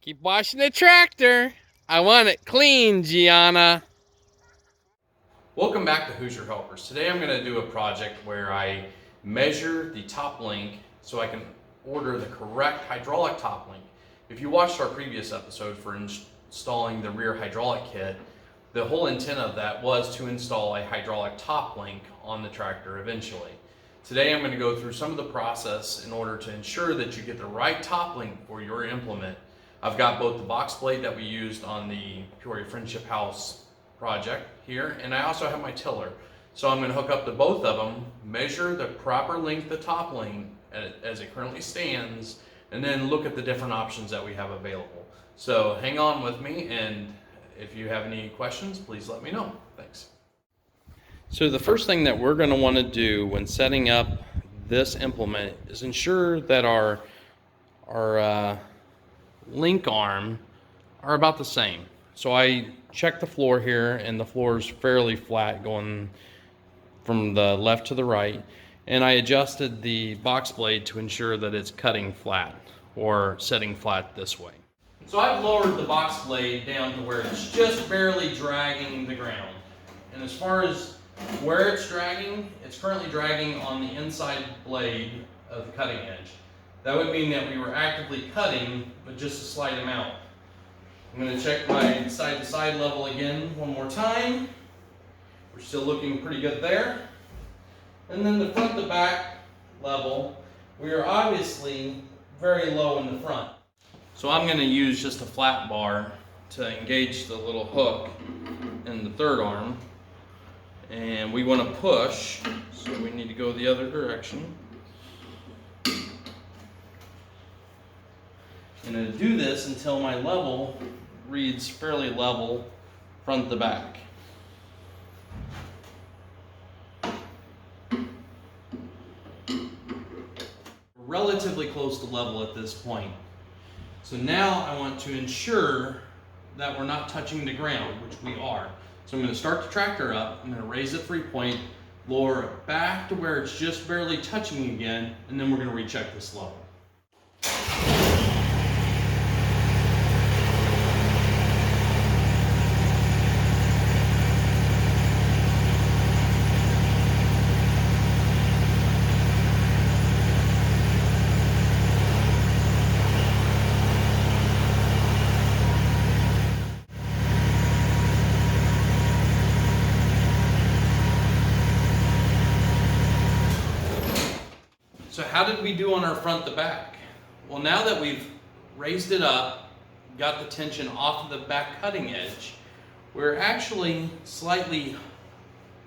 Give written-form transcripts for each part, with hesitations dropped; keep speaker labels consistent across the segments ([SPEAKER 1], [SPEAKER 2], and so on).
[SPEAKER 1] Keep washing the tractor. I want it clean, Gianna. Welcome back to Hoosier Helpers. Today I'm going to do a project where I measure the top link so I can order the correct hydraulic top link. If you watched our previous episode for installing the rear hydraulic kit, the whole intent of that was to install a hydraulic top link on the tractor eventually. Today I'm going to go through some of the process in order to ensure that you get the right top link for your implement. I've got both the box blade that we used on the Peoria Friendship House project here, and I also have my tiller. So I'm going to hook up to both of them, measure the proper length of top link as it currently stands, and then look at the different options that we have available. So hang on with me, and if you have any questions, please let me know. Thanks. So the first thing that we're going to want to do when setting up this implement is ensure that our link arm are about the same. So I checked the floor here, and the floor is fairly flat going from the left to the right, and I adjusted the box blade to ensure that it's cutting flat or setting flat this way. So I've lowered the box blade down to where it's just barely dragging the ground, and as far as where it's dragging, it's currently dragging on the inside blade of the cutting edge. That would mean that we were actively cutting, but just a slight amount. I'm going to check my side-to-side level again one more time. We're still looking pretty good there. And then the front-to-back level, we are obviously very low in the front. So I'm going to use just a flat bar to engage the little hook in the third arm. And we want to push, so we need to go the other direction. I'm going to do this until my level reads fairly level front to back. We're relatively close to level at this point. So now I want to ensure that we're not touching the ground, which we are. So I'm going to start the tractor up, I'm going to raise it 3-point, lower it back to where it's just barely touching again, and then we're going to recheck this level. So how did we do on our front to back? Well, now that we've raised it up, got the tension off of the back cutting edge, we're actually slightly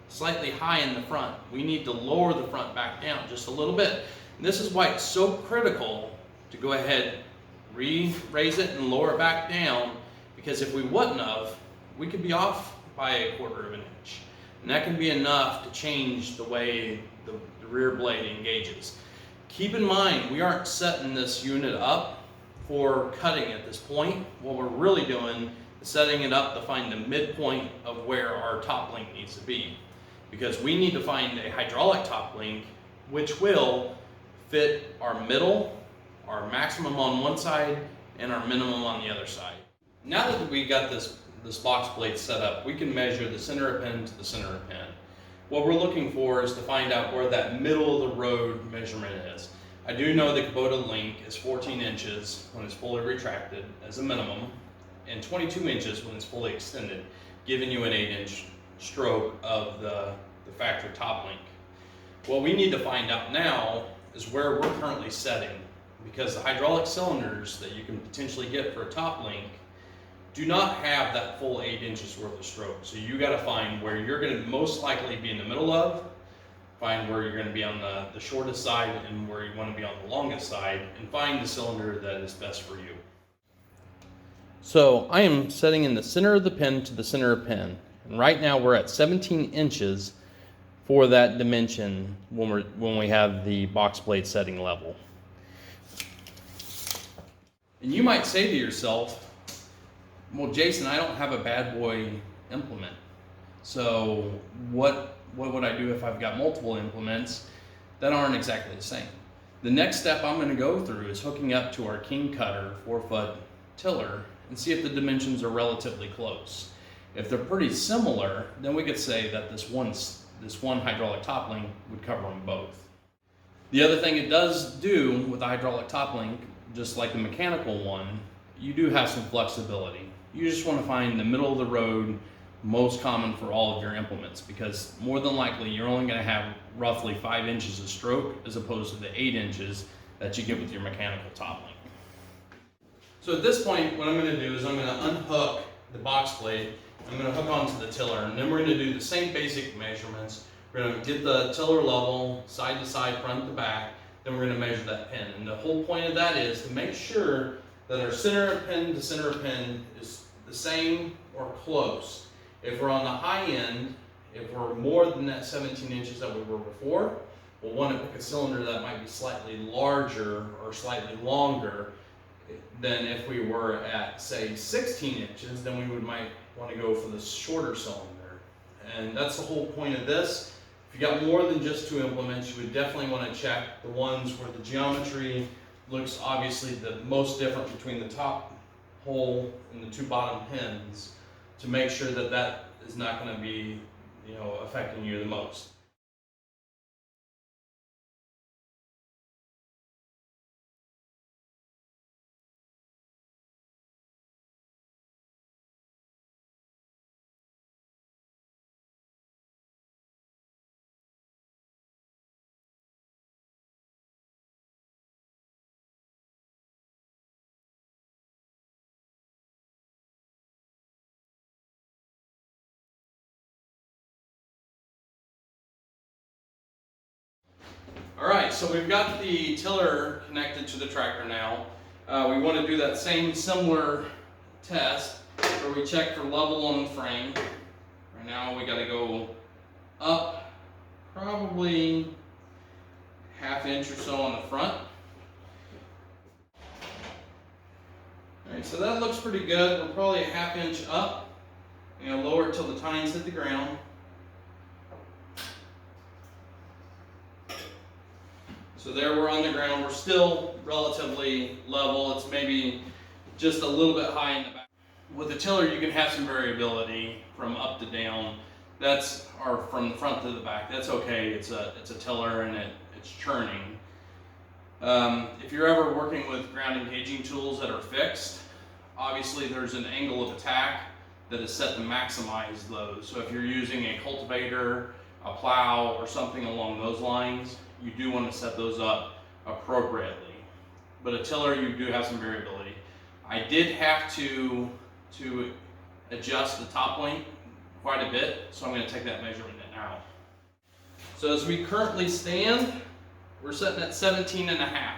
[SPEAKER 1] high in the front. We need to lower the front back down just a little bit. And this is why it's so critical to go ahead, raise it and lower it back down, because if we wouldn't have, we could be off by 1/4 of an inch. And that can be enough to change the way the rear blade engages. Keep in mind, we aren't setting this unit up for cutting at this point. What we're really doing is setting it up to find the midpoint of where our top link needs to be. Because we need to find a hydraulic top link which will fit our middle, our maximum on one side, and our minimum on the other side. Now that we got this box blade set up, we can measure the center of pin to the center of pin. What we're looking for is to find out where that middle of the road measurement is. I do know the Kubota link is 14 inches when it's fully retracted as a minimum, and 22 inches when it's fully extended, giving you an 8-inch stroke of the factory top link. What we need to find out now is where we're currently setting, because the hydraulic cylinders that you can potentially get for a top link do not have that full 8 inches worth of stroke. So you got to find where you're going to most likely be in the middle of, find where you're going to be on the shortest side and where you want to be on the longest side, and find the cylinder that is best for you. So I am setting in the center of the pin to the center of pin. And right now we're at 17 inches for that dimension when we have the box blade setting level. And you might say to yourself, well, Jason, I don't have a bad boy implement. So what would I do if I've got multiple implements that aren't exactly the same? The next step I'm going to go through is hooking up to our King Cutter 4-foot tiller and see if the dimensions are relatively close. If they're pretty similar, then we could say that this one hydraulic top link would cover them both. The other thing it does do with the hydraulic top link, just like the mechanical one, you do have some flexibility. You just want to find the middle of the road, most common for all of your implements, because more than likely you're only going to have roughly 5 inches of stroke as opposed to the 8 inches that you get with your mechanical top link. So at this point, what I'm going to do is I'm going to unhook the box plate. I'm going to hook onto the tiller, and then we're going to do the same basic measurements. We're going to get the tiller level, side to side, front to back, then we're going to measure that pin. And the whole point of that is to make sure that our center of pin to center of pin is the same or close. If we're on the high end, if we're more than that 17 inches that we were before, we'll want to pick a cylinder that might be slightly larger or slightly longer than if we were at, say, 16 inches, then we might want to go for the shorter cylinder. And that's the whole point of this. If you got more than just 2 implements, you would definitely want to check the ones where the geometry looks obviously the most different between the top hole and the 2 bottom pins to make sure that that is not going to be, affecting you the most. Alright, so we've got the tiller connected to the tractor now. We want to do that same similar test where we check for level on the frame. Right now we got to go up probably ½ inch or so on the front. Alright, so that looks pretty good. We're probably ½ inch up. Lower it till the tines hit the ground. So there we're on the ground. We're still relatively level. It's maybe just a little bit high in the back. With the tiller, you can have some variability from up to down. Or from the front to the back. That's okay. It's a tiller and it's churning. If you're ever working with ground engaging tools that are fixed, obviously there's an angle of attack that is set to maximize those. So if you're using a cultivator, a plow, or something along those lines, you do want to set those up appropriately. But a tiller, you do have some variability. I did have to adjust the top link quite a bit, so I'm going to take that measurement now. So as we currently stand, we're sitting at 17.5.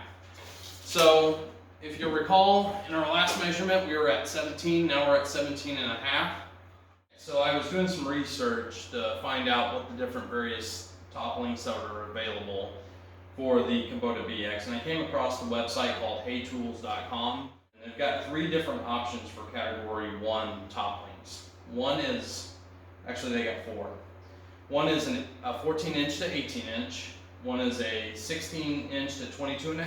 [SPEAKER 1] So if you'll recall, in our last measurement we were at 17, now we're at 17.5. So I was doing some research to find out what the different various top links that are available for the Kubota BX, and I came across the website called haytools.com, and they've got 3 different options for category 1 top links. They got 4. One is a 14 inch to 18 inch, one is a 16 inch to 22.5,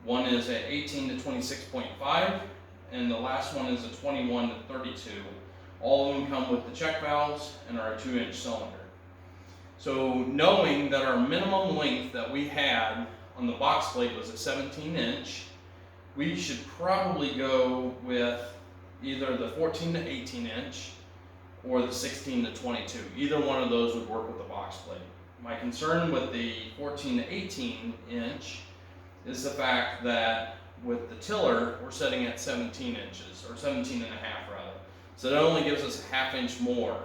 [SPEAKER 1] one is a 18 to 26.5, and the last one is a 21 to 32. All of them come with the check valves and are a 2-inch cylinder. So knowing that our minimum length that we had on the box plate was a 17 inch, we should probably go with either the 14 to 18 inch or the 16 to 22. Either one of those would work with the box plate. My concern with the 14 to 18 inch is the fact that with the tiller, we're setting at 17 inches, or 17.5 rather. So that only gives us a ½ inch more.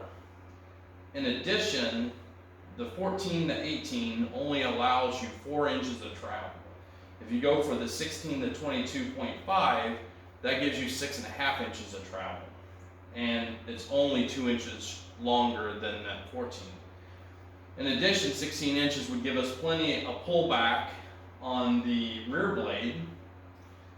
[SPEAKER 1] In addition, the 14 to 18 only allows you 4 inches of travel. If you go for the 16 to 22.5, that gives you 6.5 inches of travel. And it's only 2 inches longer than that 14. In addition, 16 inches would give us plenty of pullback on the rear blade.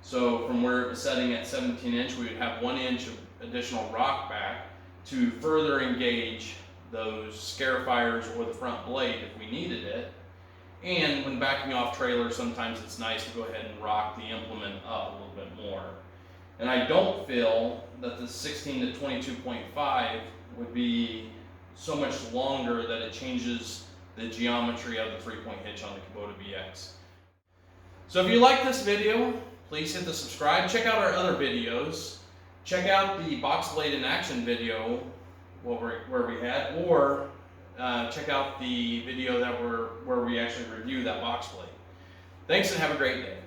[SPEAKER 1] So from where it was setting at 17 inch, we would have 1 inch of additional rock back to further engage those scarifiers or the front blade if we needed it. And when backing off trailers, sometimes it's nice to go ahead and rock the implement up a little bit more. And I don't feel that the 16 to 22.5 would be so much longer that it changes the geometry of the 3-point hitch on the Kubota BX. So if you like this video, please hit the subscribe. Check out our other videos. Check out the box blade in action video where we had, or check out the video where we actually review that box blade. Thanks and have a great day.